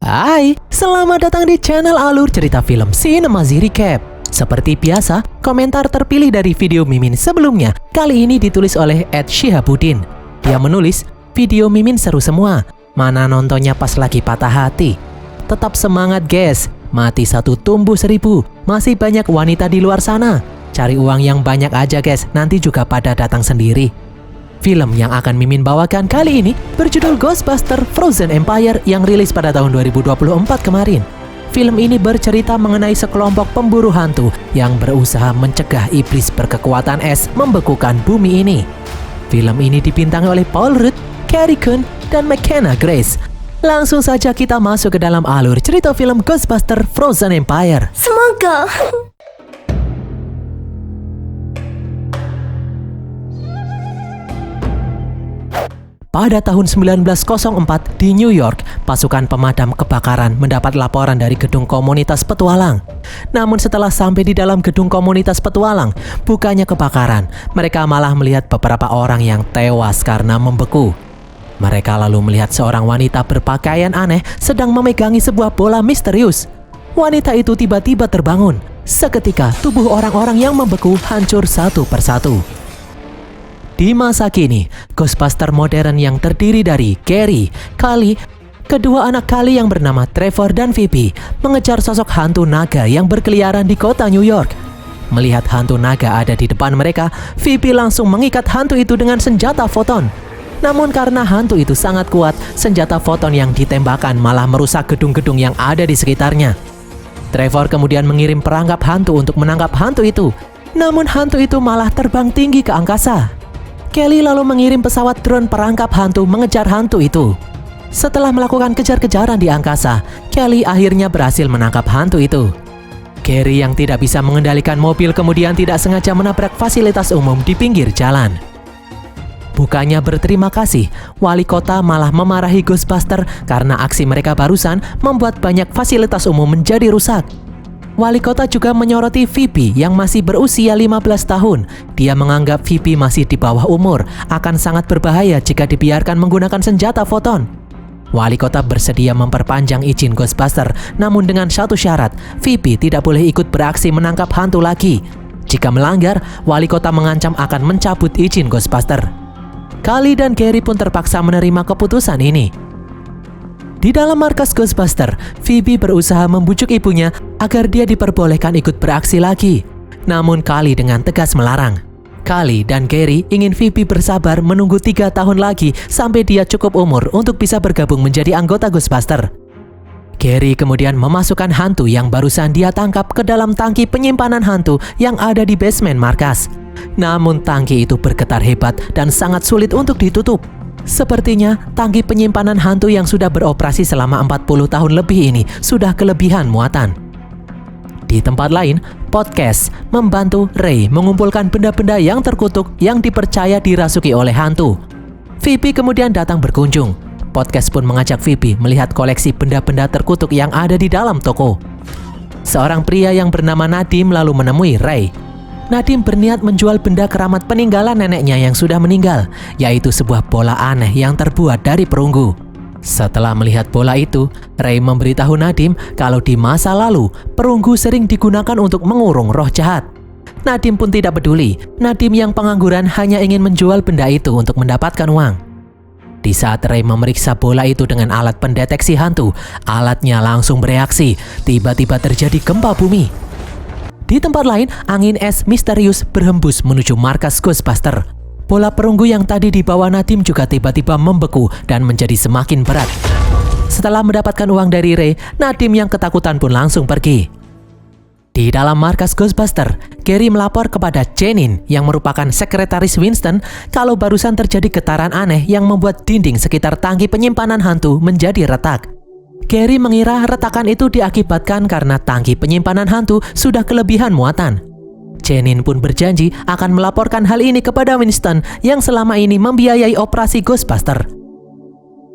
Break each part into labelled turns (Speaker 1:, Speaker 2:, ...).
Speaker 1: Hai, selamat datang di channel Alur Cerita Film Cinemazi Recap. Seperti biasa, komentar terpilih dari video Mimin sebelumnya kali ini ditulis oleh @Shihabuddin. Dia menulis, video Mimin seru semua, mana nontonnya pas lagi patah hati. Tetap semangat guys, mati satu tumbuh 1000, masih banyak wanita di luar sana. Cari uang yang banyak aja guys, nanti juga pada datang sendiri. Film yang akan Mimin bawakan kali ini berjudul Ghostbusters Frozen Empire yang rilis pada tahun 2024 kemarin. Film ini bercerita mengenai sekelompok pemburu hantu yang berusaha mencegah iblis berkekuatan es membekukan bumi ini. Film ini dibintangi oleh Paul Rudd, Carrie Coon, dan McKenna Grace. Langsung saja kita masuk ke dalam alur cerita film Ghostbusters Frozen Empire.
Speaker 2: Semoga.
Speaker 1: Pada tahun 1904 di New York, pasukan pemadam kebakaran mendapat laporan dari gedung komunitas petualang. Namun setelah sampai di dalam gedung komunitas petualang, bukannya kebakaran, mereka malah melihat beberapa orang yang tewas karena membeku. Mereka lalu melihat seorang wanita berpakaian aneh sedang memegangi sebuah bola misterius. Wanita itu tiba-tiba terbangun. Seketika tubuh orang-orang yang membeku hancur satu persatu. Di masa kini, Ghostbusters modern yang terdiri dari Gary, Kali, kedua anak Kali yang bernama Trevor dan Phoebe mengejar sosok hantu naga yang berkeliaran di kota New York. Melihat hantu naga ada di depan mereka, Phoebe langsung mengikat hantu itu dengan senjata foton. Namun karena hantu itu sangat kuat, senjata foton yang ditembakkan malah merusak gedung-gedung yang ada di sekitarnya. Trevor kemudian mengirim perangkap hantu untuk menangkap hantu itu. Namun hantu itu malah terbang tinggi ke angkasa. Kelly lalu mengirim pesawat drone perangkap hantu mengejar hantu itu. Setelah melakukan kejar-kejaran di angkasa, Kelly akhirnya berhasil menangkap hantu itu. Gary yang tidak bisa mengendalikan mobil kemudian tidak sengaja menabrak fasilitas umum di pinggir jalan. Bukannya berterima kasih, wali kota malah memarahi Ghostbusters karena aksi mereka barusan membuat banyak fasilitas umum menjadi rusak. Wali kota juga menyoroti Phoebe yang masih berusia 15 tahun. Dia menganggap Phoebe masih di bawah umur, akan sangat berbahaya jika dibiarkan menggunakan senjata foton. Wali kota bersedia memperpanjang izin Ghostbusters, namun dengan satu syarat, Phoebe tidak boleh ikut beraksi menangkap hantu lagi. Jika melanggar, wali kota mengancam akan mencabut izin Ghostbusters. Kali dan Gary pun terpaksa menerima keputusan ini. Di dalam markas Ghostbusters, Phoebe berusaha membujuk ibunya agar dia diperbolehkan ikut beraksi lagi. Namun Kali dengan tegas melarang. Kali dan Gary ingin Phoebe bersabar menunggu 3 tahun lagi sampai dia cukup umur untuk bisa bergabung menjadi anggota Ghostbusters. Gary kemudian memasukkan hantu yang barusan dia tangkap ke dalam tangki penyimpanan hantu yang ada di basement markas. Namun tangki itu bergetar hebat dan sangat sulit untuk ditutup. Sepertinya tangki penyimpanan hantu yang sudah beroperasi selama 40 tahun lebih ini sudah kelebihan muatan. Di tempat lain, Podcast membantu Ray mengumpulkan benda-benda yang terkutuk yang dipercaya dirasuki oleh hantu. Phoebe kemudian datang berkunjung. Podcast pun mengajak Phoebe melihat koleksi benda-benda terkutuk yang ada di dalam toko. Seorang pria yang bernama Nadim lalu menemui Ray. Nadim berniat menjual benda keramat peninggalan neneknya yang sudah meninggal, yaitu sebuah bola aneh yang terbuat dari perunggu. Setelah melihat bola itu, Ray memberitahu Nadim kalau di masa lalu, perunggu sering digunakan untuk mengurung roh jahat. Nadim pun tidak peduli, Nadim yang pengangguran hanya ingin menjual benda itu untuk mendapatkan uang. Di saat Ray memeriksa bola itu dengan alat pendeteksi hantu, alatnya langsung bereaksi, tiba-tiba terjadi gempa bumi. Di tempat lain, angin es misterius berhembus menuju markas Ghostbusters. Bola perunggu yang tadi dibawa Nadim juga tiba-tiba membeku dan menjadi semakin berat. Setelah mendapatkan uang dari Ray, Nadim yang ketakutan pun langsung pergi. Di dalam markas Ghostbusters, Gary melapor kepada Janine yang merupakan sekretaris Winston kalau barusan terjadi getaran aneh yang membuat dinding sekitar tangki penyimpanan hantu menjadi retak. Gary mengira retakan itu diakibatkan karena tangki penyimpanan hantu sudah kelebihan muatan. Janine pun berjanji akan melaporkan hal ini kepada Winston yang selama ini membiayai operasi Ghostbusters.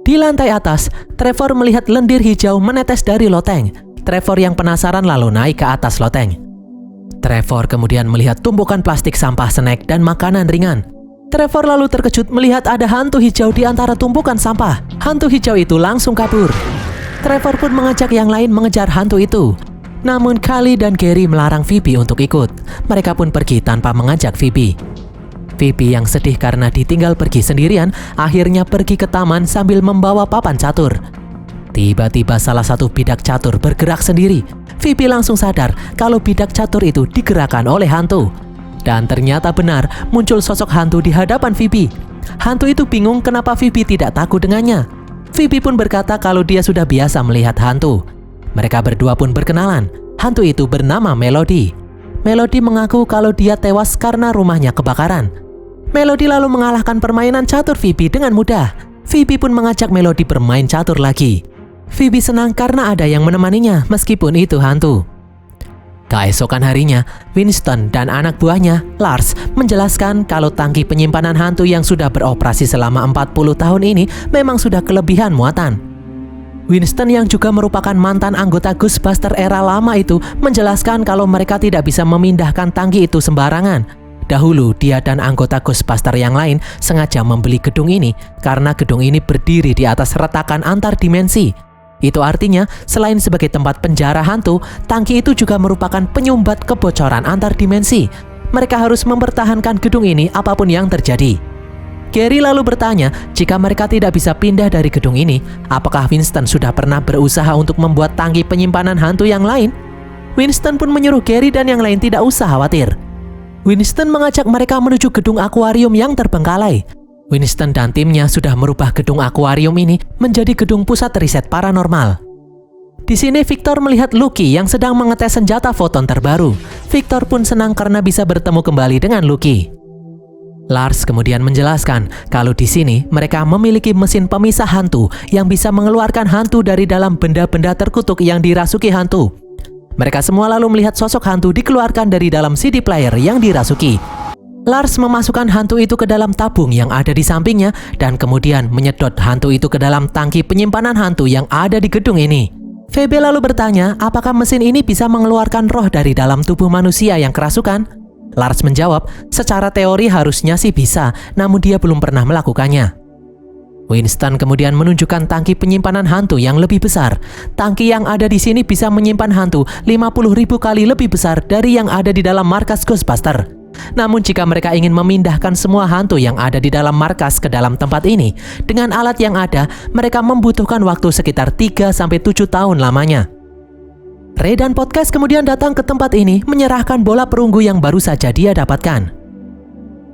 Speaker 1: Di lantai atas, Trevor melihat lendir hijau menetes dari loteng. Trevor yang penasaran lalu naik ke atas loteng. Trevor kemudian melihat tumpukan plastik sampah snack dan makanan ringan. Trevor lalu terkejut melihat ada hantu hijau di antara tumpukan sampah. Hantu hijau itu langsung kabur. Trevor pun mengajak yang lain mengejar hantu itu. Namun Kali dan Gary melarang Phoebe untuk ikut. Mereka pun pergi tanpa mengajak Phoebe. Phoebe yang sedih karena ditinggal pergi sendirian, akhirnya pergi ke taman sambil membawa papan catur. Tiba-tiba salah satu bidak catur bergerak sendiri. Phoebe langsung sadar kalau bidak catur itu digerakkan oleh hantu. Dan ternyata benar, muncul sosok hantu di hadapan Phoebe. Hantu itu bingung kenapa Phoebe tidak takut dengannya. Phoebe pun berkata kalau dia sudah biasa melihat hantu. Mereka berdua pun berkenalan. Hantu itu bernama Melody. Melody mengaku kalau dia tewas karena rumahnya kebakaran. Melody lalu mengalahkan permainan catur Phoebe dengan mudah. Phoebe pun mengajak Melody bermain catur lagi. Phoebe senang karena ada yang menemaninya meskipun itu hantu. Keesokan harinya, Winston dan anak buahnya, Lars, menjelaskan kalau tangki penyimpanan hantu yang sudah beroperasi selama 40 tahun ini memang sudah kelebihan muatan. Winston yang juga merupakan mantan anggota Ghostbuster era lama itu menjelaskan kalau mereka tidak bisa memindahkan tangki itu sembarangan. Dahulu dia dan anggota Ghostbuster yang lain sengaja membeli gedung ini karena gedung ini berdiri di atas retakan antar dimensi. Itu artinya, selain sebagai tempat penjara hantu, tangki itu juga merupakan penyumbat kebocoran antar dimensi. Mereka harus mempertahankan gedung ini apapun yang terjadi. Gary lalu bertanya, jika mereka tidak bisa pindah dari gedung ini, apakah Winston sudah pernah berusaha untuk membuat tangki penyimpanan hantu yang lain? Winston pun menyuruh Gary dan yang lain tidak usah khawatir. Winston mengajak mereka menuju gedung akuarium yang terbengkalai. Winston dan timnya sudah merubah gedung akuarium ini menjadi gedung pusat riset paranormal. Di sini Victor melihat Lucky yang sedang mengetes senjata foton terbaru. Victor pun senang karena bisa bertemu kembali dengan Lucky. Lars kemudian menjelaskan kalau di sini mereka memiliki mesin pemisah hantu yang bisa mengeluarkan hantu dari dalam benda-benda terkutuk yang dirasuki hantu. Mereka semua lalu melihat sosok hantu dikeluarkan dari dalam CD player yang dirasuki. Lars memasukkan hantu itu ke dalam tabung yang ada di sampingnya dan kemudian menyedot hantu itu ke dalam tangki penyimpanan hantu yang ada di gedung ini. Phoebe lalu bertanya apakah mesin ini bisa mengeluarkan roh dari dalam tubuh manusia yang kerasukan. Lars menjawab, secara teori harusnya sih bisa, namun dia belum pernah melakukannya. Winston kemudian menunjukkan tangki penyimpanan hantu yang lebih besar. Tangki yang ada di sini bisa menyimpan hantu 50.000 kali lebih besar dari yang ada di dalam markas Ghostbuster. Namun jika mereka ingin memindahkan semua hantu yang ada di dalam markas ke dalam tempat ini, dengan alat yang ada, mereka membutuhkan waktu sekitar 3-7 tahun lamanya. Ray dan Podcast kemudian datang ke tempat ini menyerahkan bola perunggu yang baru saja dia dapatkan.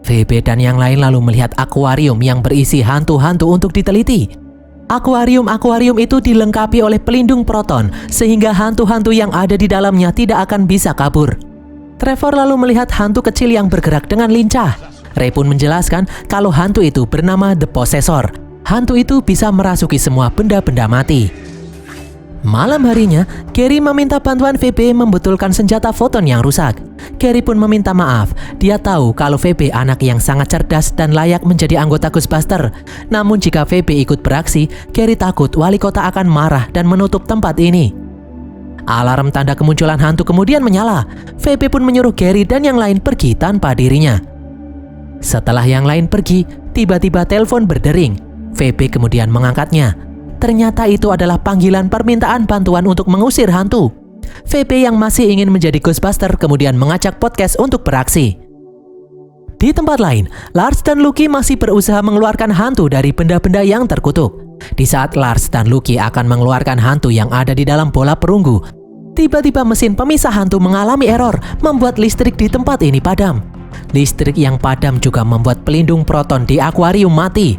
Speaker 1: Phoebe dan yang lain lalu melihat akuarium yang berisi hantu-hantu untuk diteliti. Akuarium itu dilengkapi oleh pelindung proton, sehingga hantu-hantu yang ada di dalamnya tidak akan bisa kabur. Trevor lalu melihat hantu kecil yang bergerak dengan lincah. Ray pun menjelaskan kalau hantu itu bernama The Possessor. Hantu itu bisa merasuki semua benda-benda mati. Malam harinya, Gary meminta bantuan Phoebe membetulkan senjata foton yang rusak. Gary pun meminta maaf. Dia tahu kalau Phoebe anak yang sangat cerdas dan layak menjadi anggota Ghostbuster. Namun jika Phoebe ikut beraksi, Gary takut wali kota akan marah dan menutup tempat ini. Alarm tanda kemunculan hantu kemudian menyala. Phoebe pun menyuruh Gary dan yang lain pergi tanpa dirinya. Setelah yang lain pergi, tiba-tiba telepon berdering. Phoebe kemudian mengangkatnya. Ternyata itu adalah panggilan permintaan bantuan untuk mengusir hantu. Phoebe yang masih ingin menjadi Ghostbuster kemudian mengajak Podcast untuk beraksi. Di tempat lain, Lars dan Lucky masih berusaha mengeluarkan hantu dari benda-benda yang terkutuk. Di saat Lars dan Lucky akan mengeluarkan hantu yang ada di dalam bola perunggu, tiba-tiba mesin pemisah hantu mengalami error, membuat listrik di tempat ini padam. Listrik yang padam juga membuat pelindung proton di akuarium mati.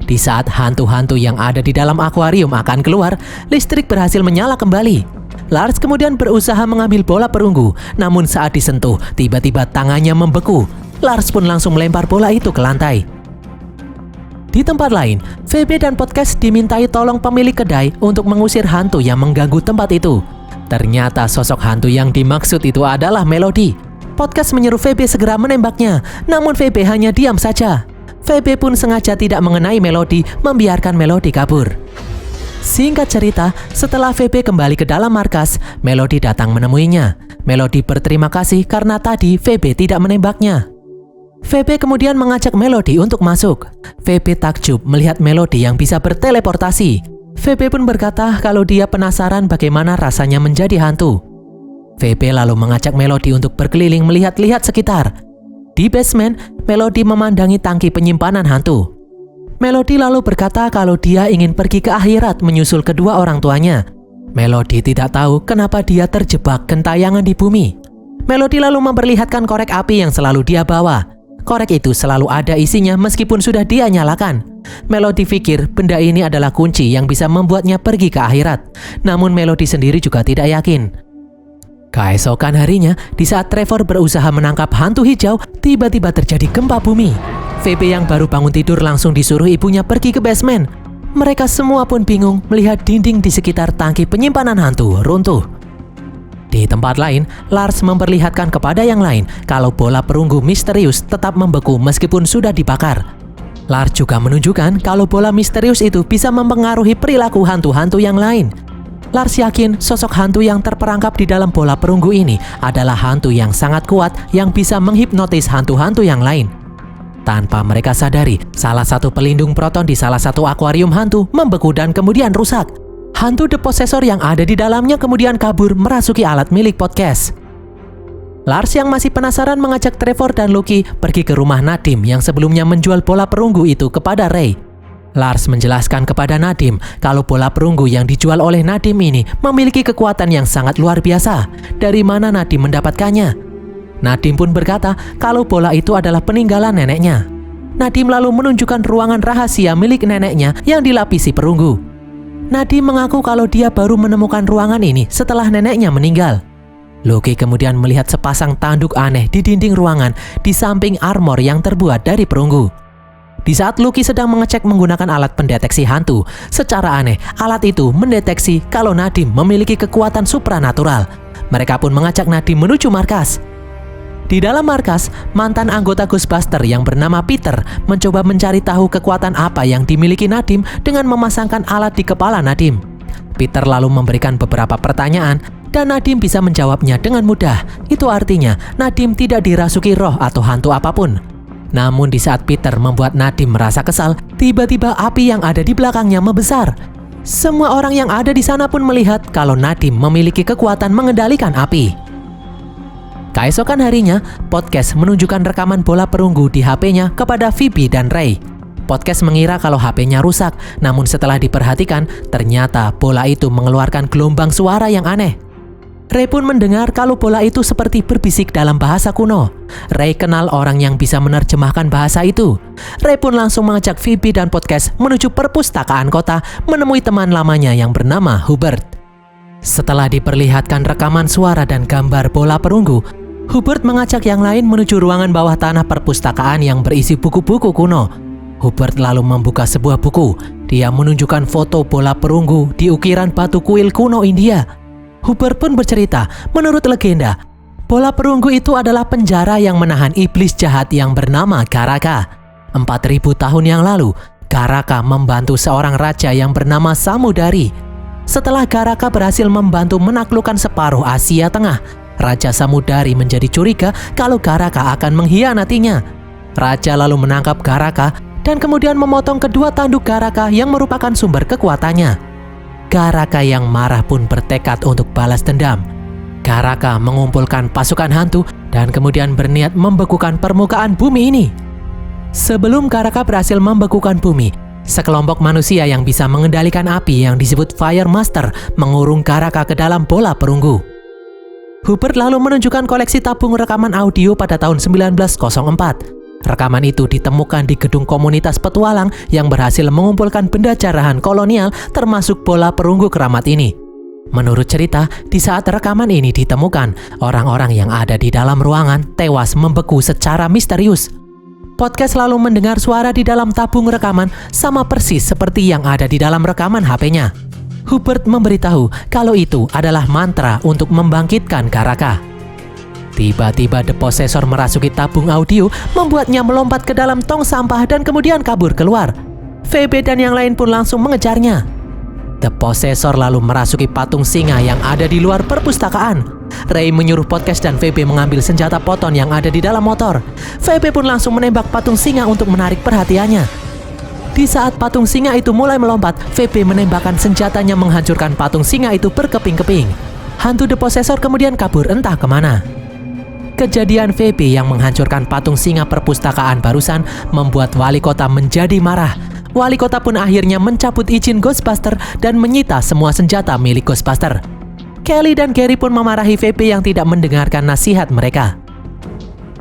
Speaker 1: Di saat hantu-hantu yang ada di dalam akuarium akan keluar, listrik berhasil menyala kembali. Lars kemudian berusaha mengambil bola perunggu, namun saat disentuh, tiba-tiba tangannya membeku. Lars pun langsung melempar bola itu ke lantai. Di tempat lain, Phoebe dan Podcast dimintai tolong pemilik kedai untuk mengusir hantu yang mengganggu tempat itu. Ternyata sosok hantu yang dimaksud itu adalah Melody. Podcast menyuruh Phoebe segera menembaknya, namun Phoebe hanya diam saja. Phoebe pun sengaja tidak mengenai Melody, membiarkan Melody kabur. Singkat cerita, setelah Phoebe kembali ke dalam markas, Melody datang menemuinya. Melody berterima kasih karena tadi Phoebe tidak menembaknya. Phoebe kemudian mengajak Melody untuk masuk. Phoebe takjub melihat Melody yang bisa berteleportasi. VP pun berkata kalau dia penasaran bagaimana rasanya menjadi hantu. VP lalu mengajak Melody untuk berkeliling melihat-lihat sekitar. Di basement, Melody memandangi tangki penyimpanan hantu. Melody lalu berkata kalau dia ingin pergi ke akhirat menyusul kedua orang tuanya. Melody tidak tahu kenapa dia terjebak gentayangan di bumi. Melody lalu memperlihatkan korek api yang selalu dia bawa. Korek itu selalu ada isinya meskipun sudah dia nyalakan. Melody pikir benda ini adalah kunci yang bisa membuatnya pergi ke akhirat. Namun Melody sendiri juga tidak yakin. Keesokan harinya, di saat Trevor berusaha menangkap hantu hijau, tiba-tiba terjadi gempa bumi. VP yang baru bangun tidur langsung disuruh ibunya pergi ke basement. Mereka semua pun bingung melihat dinding di sekitar tangki penyimpanan hantu runtuh. Di tempat lain, Lars memperlihatkan kepada yang lain kalau bola perunggu misterius tetap membeku meskipun sudah dibakar. Lars juga menunjukkan kalau bola misterius itu bisa mempengaruhi perilaku hantu-hantu yang lain. Lars yakin sosok hantu yang terperangkap di dalam bola perunggu ini adalah hantu yang sangat kuat yang bisa menghipnotis hantu-hantu yang lain. Tanpa mereka sadari, salah satu pelindung proton di salah satu akuarium hantu membeku dan kemudian rusak. Hantu The Possessor yang ada di dalamnya kemudian kabur merasuki alat milik podcast. Lars yang masih penasaran mengajak Trevor dan Loki pergi ke rumah Nadim yang sebelumnya menjual bola perunggu itu kepada Ray. Lars menjelaskan kepada Nadim kalau bola perunggu yang dijual oleh Nadim ini memiliki kekuatan yang sangat luar biasa. Dari mana Nadim mendapatkannya? Nadim pun berkata kalau bola itu adalah peninggalan neneknya. Nadim lalu menunjukkan ruangan rahasia milik neneknya yang dilapisi perunggu. Nadim mengaku kalau dia baru menemukan ruangan ini setelah neneknya meninggal. Loki kemudian melihat sepasang tanduk aneh di dinding ruangan di samping armor yang terbuat dari perunggu. Di saat Loki sedang mengecek menggunakan alat pendeteksi hantu, secara aneh alat itu mendeteksi kalau Nadim memiliki kekuatan supranatural. Mereka pun mengajak Nadim menuju markas. Di dalam markas, mantan anggota Ghostbuster yang bernama Peter mencoba mencari tahu kekuatan apa yang dimiliki Nadim dengan memasangkan alat di kepala Nadim. Peter lalu memberikan beberapa pertanyaan dan Nadim bisa menjawabnya dengan mudah. Itu artinya Nadim tidak dirasuki roh atau hantu apapun. Namun di saat Peter membuat Nadim merasa kesal, tiba-tiba api yang ada di belakangnya membesar. Semua orang yang ada di sana pun melihat kalau Nadim memiliki kekuatan mengendalikan api. Keesokan harinya, podcast menunjukkan rekaman bola perunggu di HP-nya kepada Phoebe dan Ray. Podcast mengira kalau HP-nya rusak, namun setelah diperhatikan, ternyata bola itu mengeluarkan gelombang suara yang aneh. Ray pun mendengar kalau bola itu seperti berbisik dalam bahasa kuno. Ray kenal orang yang bisa menerjemahkan bahasa itu. Ray pun langsung mengajak Phoebe dan podcast menuju perpustakaan kota menemui teman lamanya yang bernama Hubert. Setelah diperlihatkan rekaman suara dan gambar bola perunggu, Hubert mengajak yang lain menuju ruangan bawah tanah perpustakaan yang berisi buku-buku kuno. Hubert lalu membuka sebuah buku. Dia menunjukkan foto bola perunggu di ukiran batu kuil kuno India. Hubert pun bercerita, menurut legenda, bola perunggu itu adalah penjara yang menahan iblis jahat yang bernama Karaka. 4.000 tahun yang lalu, Karaka membantu seorang raja yang bernama Samudari. Setelah Karaka berhasil membantu menaklukkan separuh Asia Tengah, Raja Samudari menjadi curiga kalau Karaka akan mengkhianatinya. Raja lalu menangkap Karaka dan kemudian memotong kedua tanduk Karaka yang merupakan sumber kekuatannya. Karaka yang marah pun bertekad untuk balas dendam. Karaka mengumpulkan pasukan hantu dan kemudian berniat membekukan permukaan bumi ini. Sebelum Karaka berhasil membekukan bumi, sekelompok manusia yang bisa mengendalikan api yang disebut Fire Master mengurung Karaka ke dalam bola perunggu. Hubert lalu menunjukkan koleksi tabung rekaman audio pada tahun 1904. Rekaman itu ditemukan di gedung komunitas petualang yang berhasil mengumpulkan benda jarahan kolonial termasuk bola perunggu keramat ini. Menurut cerita, di saat rekaman ini ditemukan, orang-orang yang ada di dalam ruangan tewas membeku secara misterius. Podcast lalu mendengar suara di dalam tabung rekaman sama persis seperti yang ada di dalam rekaman HP-nya. Hubert memberitahu kalau itu adalah mantra untuk membangkitkan Karaka. Tiba-tiba The Possessor merasuki tabung audio, membuatnya melompat ke dalam tong sampah dan kemudian kabur keluar. VB dan yang lain pun langsung mengejarnya. The Possessor lalu merasuki patung singa yang ada di luar perpustakaan. Ray menyuruh podcast dan VB mengambil senjata poton yang ada di dalam motor. VB pun langsung menembak patung singa untuk menarik perhatiannya. Di saat patung singa itu mulai melompat, VP menembakkan senjatanya menghancurkan patung singa itu berkeping-keping. Hantu The Possessor kemudian kabur entah kemana. Kejadian VP yang menghancurkan patung singa perpustakaan barusan membuat wali kota menjadi marah. Wali kota pun akhirnya mencabut izin Ghostbuster dan menyita semua senjata milik Ghostbuster. Kelly dan Gary pun memarahi VP yang tidak mendengarkan nasihat mereka.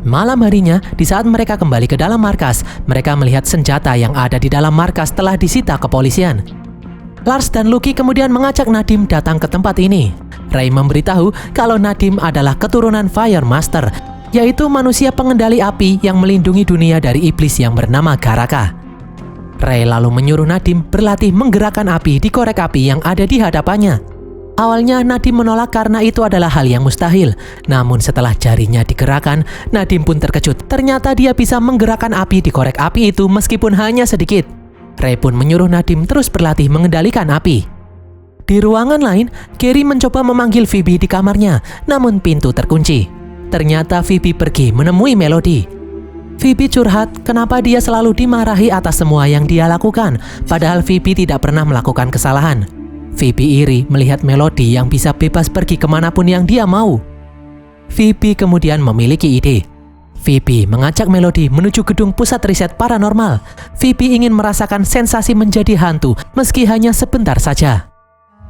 Speaker 1: Malam harinya, di saat mereka kembali ke dalam markas, mereka melihat senjata yang ada di dalam markas telah disita kepolisian. Lars dan Lucky kemudian mengajak Nadim datang ke tempat ini. Ray memberitahu kalau Nadim adalah keturunan Fire Master, yaitu manusia pengendali api yang melindungi dunia dari iblis yang bernama Garaka. Ray lalu menyuruh Nadim berlatih menggerakkan api di korek api yang ada di hadapannya. Awalnya Nadim menolak karena itu adalah hal yang mustahil. Namun setelah jarinya digerakkan, Nadim pun terkejut. Ternyata dia bisa menggerakkan api di korek api itu meskipun hanya sedikit. Ray pun menyuruh Nadim terus berlatih mengendalikan api. Di ruangan lain, Gary mencoba memanggil Phoebe di kamarnya, namun pintu terkunci. Ternyata Phoebe pergi menemui Melody. Phoebe curhat kenapa dia selalu dimarahi atas semua yang dia lakukan, padahal Phoebe tidak pernah melakukan kesalahan. Phoebe iri melihat Melody yang bisa bebas pergi kemanapun yang dia mau. Phoebe kemudian memiliki ide. Phoebe mengajak Melody menuju gedung pusat riset paranormal. Phoebe ingin merasakan sensasi menjadi hantu meski hanya sebentar saja.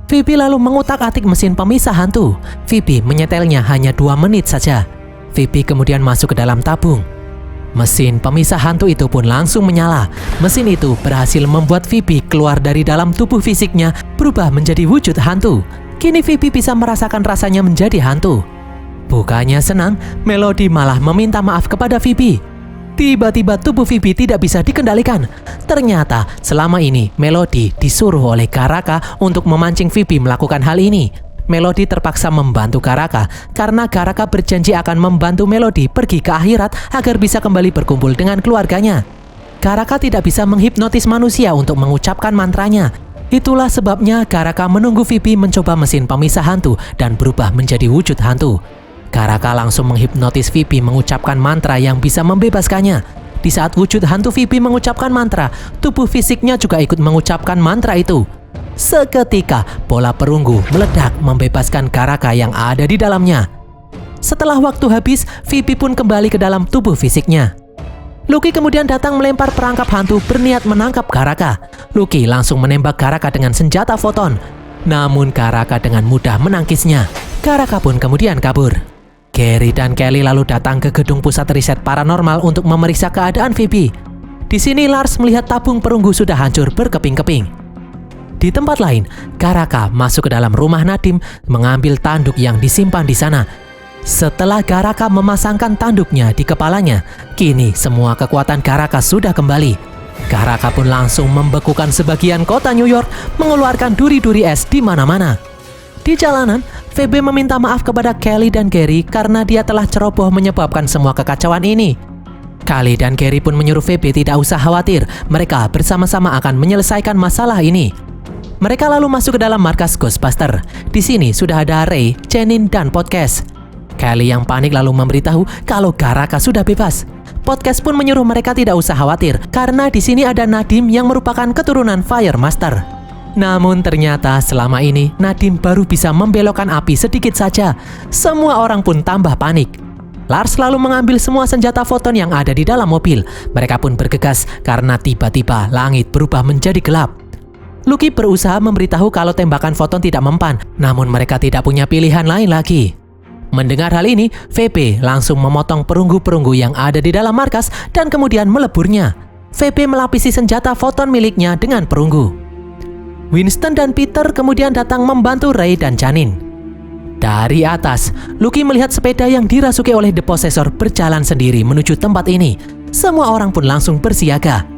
Speaker 1: Phoebe lalu mengutak-atik mesin pemisah hantu. Phoebe menyetelnya hanya 2 menit saja. Phoebe kemudian masuk ke dalam tabung. Mesin pemisah hantu itu pun langsung menyala. Mesin itu berhasil membuat Phoebe keluar dari dalam tubuh fisiknya berubah menjadi wujud hantu. Kini Phoebe bisa merasakan rasanya menjadi hantu. Bukannya senang, Melody malah meminta maaf kepada Phoebe. Tiba-tiba tubuh Phoebe tidak bisa dikendalikan. Ternyata selama ini Melody disuruh oleh Garaka untuk memancing Phoebe melakukan hal ini. Melody terpaksa membantu Garaka karena Garaka berjanji akan membantu Melody pergi ke akhirat agar bisa kembali berkumpul dengan keluarganya. Garaka tidak bisa menghipnotis manusia untuk mengucapkan mantranya. Itulah sebabnya Garaka menunggu Phoebe mencoba mesin pemisah hantu dan berubah menjadi wujud hantu. Garaka langsung menghipnotis Phoebe mengucapkan mantra yang bisa membebaskannya. Di saat wujud hantu Phoebe mengucapkan mantra, tubuh fisiknya juga ikut mengucapkan mantra itu. Seketika, bola perunggu meledak membebaskan Garaka yang ada di dalamnya. Setelah waktu habis, Phoebe pun kembali ke dalam tubuh fisiknya. Lucky kemudian datang melempar perangkap hantu berniat menangkap Garaka. Lucky langsung menembak Garaka dengan senjata foton. Namun Garaka dengan mudah menangkisnya. Garaka pun kemudian kabur. Gary dan Kelly lalu datang ke gedung pusat riset paranormal untuk memeriksa keadaan Phoebe. Di sini Lars melihat tabung perunggu sudah hancur berkeping-keping. Di tempat lain, Garaka masuk ke dalam rumah Nadim mengambil tanduk yang disimpan di sana. Setelah Garaka memasangkan tanduknya di kepalanya, kini semua kekuatan Garaka sudah kembali. Garaka pun langsung membekukan sebagian kota New York, mengeluarkan duri-duri es di mana-mana. Di jalanan, Phoebe meminta maaf kepada Kelly dan Gary karena dia telah ceroboh menyebabkan semua kekacauan ini. Kelly dan Gary pun menyuruh Phoebe tidak usah khawatir, mereka bersama-sama akan menyelesaikan masalah ini. Mereka lalu masuk ke dalam markas Ghostbuster. Di sini sudah ada Ray, Janine, dan Podcast. Kelly yang panik lalu memberitahu kalau Garaka sudah bebas. Podcast pun menyuruh mereka tidak usah khawatir karena di sini ada Nadim yang merupakan keturunan Fire Master. Namun ternyata selama ini Nadim baru bisa membelokkan api sedikit saja. Semua orang pun tambah panik. Lars lalu mengambil semua senjata foton yang ada di dalam mobil. Mereka pun bergegas karena tiba-tiba langit berubah menjadi gelap. Lucky berusaha memberitahu kalau tembakan foton tidak mempan, namun mereka tidak punya pilihan lain lagi. Mendengar hal ini, VP langsung memotong perunggu-perunggu yang ada di dalam markas dan kemudian meleburnya. VP melapisi senjata foton miliknya dengan perunggu. Winston dan Peter kemudian datang membantu Ray dan Janine. Dari atas, Lucky melihat sepeda yang dirasuki oleh The Possessor berjalan sendiri menuju tempat ini. Semua orang pun langsung bersiaga.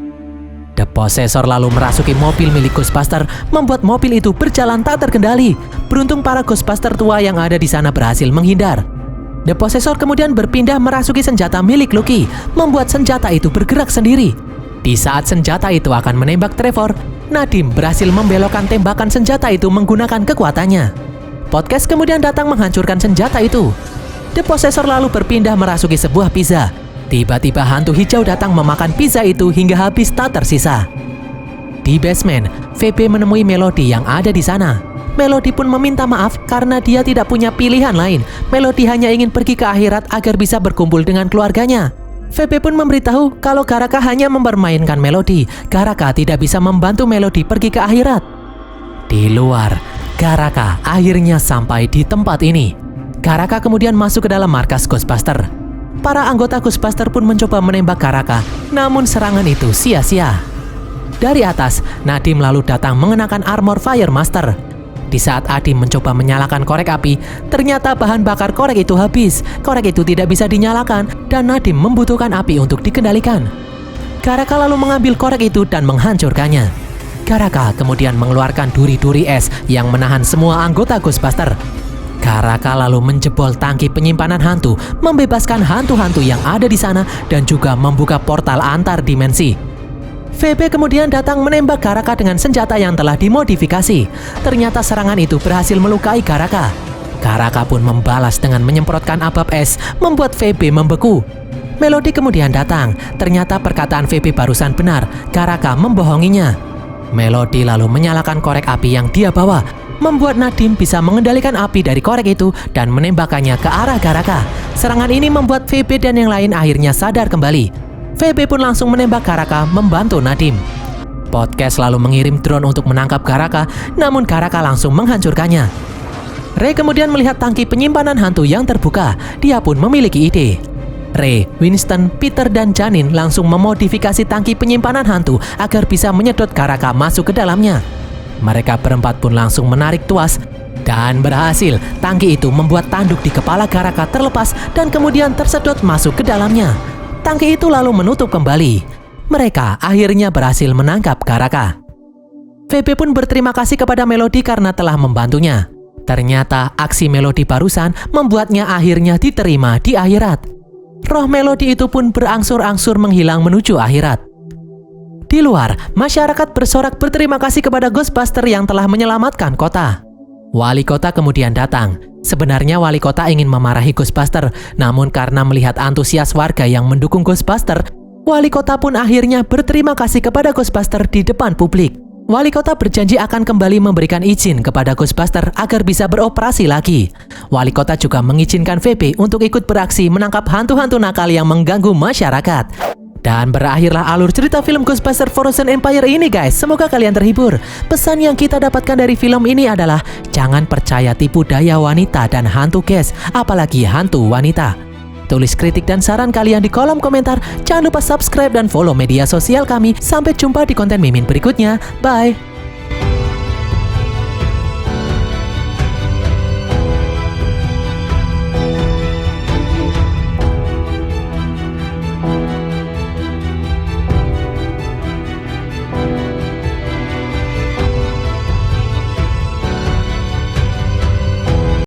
Speaker 1: The Possessor lalu merasuki mobil milik Ghostbuster, membuat mobil itu berjalan tak terkendali. Beruntung para Ghostbuster tua yang ada di sana berhasil menghindar. The Possessor kemudian berpindah merasuki senjata milik Lucky, membuat senjata itu bergerak sendiri. Di saat senjata itu akan menembak Trevor, Nadim berhasil membelokkan tembakan senjata itu menggunakan kekuatannya. Podcast kemudian datang menghancurkan senjata itu. The Possessor lalu berpindah merasuki sebuah pizza. Tiba-tiba hantu hijau datang memakan pizza itu hingga habis tak tersisa. di basement, VB menemui Melody yang ada di sana. Melody pun meminta maaf karena dia tidak punya pilihan lain. Melody hanya ingin pergi ke akhirat agar bisa berkumpul dengan keluarganya. VB pun memberitahu kalau Garaka hanya mempermainkan Melody. Garaka tidak bisa membantu Melody pergi ke akhirat. Di luar, Garaka akhirnya sampai di tempat ini. Garaka kemudian masuk ke dalam markas Ghostbuster. Para anggota Ghostbuster pun mencoba menembak Garaka, namun serangan itu sia-sia. Dari atas, Nadim lalu datang mengenakan armor Fire Master. Di saat Adim mencoba menyalakan korek api, ternyata bahan bakar korek itu habis. Korek itu tidak bisa dinyalakan dan Nadim membutuhkan api untuk dikendalikan. Garaka lalu mengambil korek itu dan menghancurkannya. Garaka kemudian mengeluarkan duri-duri es yang menahan semua anggota Ghostbuster. Garaka lalu menjebol tangki penyimpanan hantu, membebaskan hantu-hantu yang ada di sana dan juga membuka portal antar dimensi. VB kemudian datang menembak Garaka dengan senjata yang telah dimodifikasi. Ternyata serangan itu berhasil melukai Garaka. Garaka pun membalas dengan menyemprotkan abab es, membuat VB membeku. Melody kemudian datang. Ternyata perkataan VB barusan benar, Garaka membohonginya. Melody lalu menyalakan korek api yang dia bawa, membuat Nadim bisa mengendalikan api dari korek itu dan menembakkannya ke arah Garaka. Serangan ini membuat VB dan yang lain akhirnya sadar kembali. VB pun langsung menembak Garaka membantu Nadim. Podcast lalu mengirim drone untuk menangkap Garaka, namun Garaka langsung menghancurkannya. Ray kemudian melihat tangki penyimpanan hantu yang terbuka. Dia pun memiliki ide. Ray, Winston, Peter, dan Janine langsung memodifikasi tangki penyimpanan hantu agar bisa menyedot Garaka masuk ke dalamnya. Mereka berempat pun langsung menarik tuas dan berhasil. Tangki itu membuat tanduk di kepala Garaka terlepas dan kemudian tersedot masuk ke dalamnya. Tangki itu lalu menutup kembali. Mereka akhirnya berhasil menangkap Garaka. VB pun berterima kasih kepada Melody karena telah membantunya. Ternyata aksi Melody barusan membuatnya akhirnya diterima di akhirat. Roh Melody itu pun berangsur-angsur menghilang menuju akhirat. Di luar, masyarakat bersorak berterima kasih kepada Ghostbuster yang telah menyelamatkan kota. Wali kota kemudian datang. Sebenarnya wali kota ingin memarahi Ghostbuster, namun karena melihat antusias warga yang mendukung Ghostbuster, wali kota pun akhirnya berterima kasih kepada Ghostbuster di depan publik. Wali kota berjanji akan kembali memberikan izin kepada Ghostbuster agar bisa beroperasi lagi. Wali kota juga mengizinkan VB untuk ikut beraksi menangkap hantu-hantu nakal yang mengganggu masyarakat. Dan berakhirlah alur cerita film Ghostbuster Frozen Empire ini guys. Semoga kalian terhibur. Pesan yang kita dapatkan dari film ini adalah jangan percaya tipu daya wanita dan hantu guys, apalagi hantu wanita. Tulis kritik dan saran kalian di kolom komentar. Jangan lupa subscribe dan follow media sosial kami. Sampai jumpa di konten Mimin berikutnya. Bye.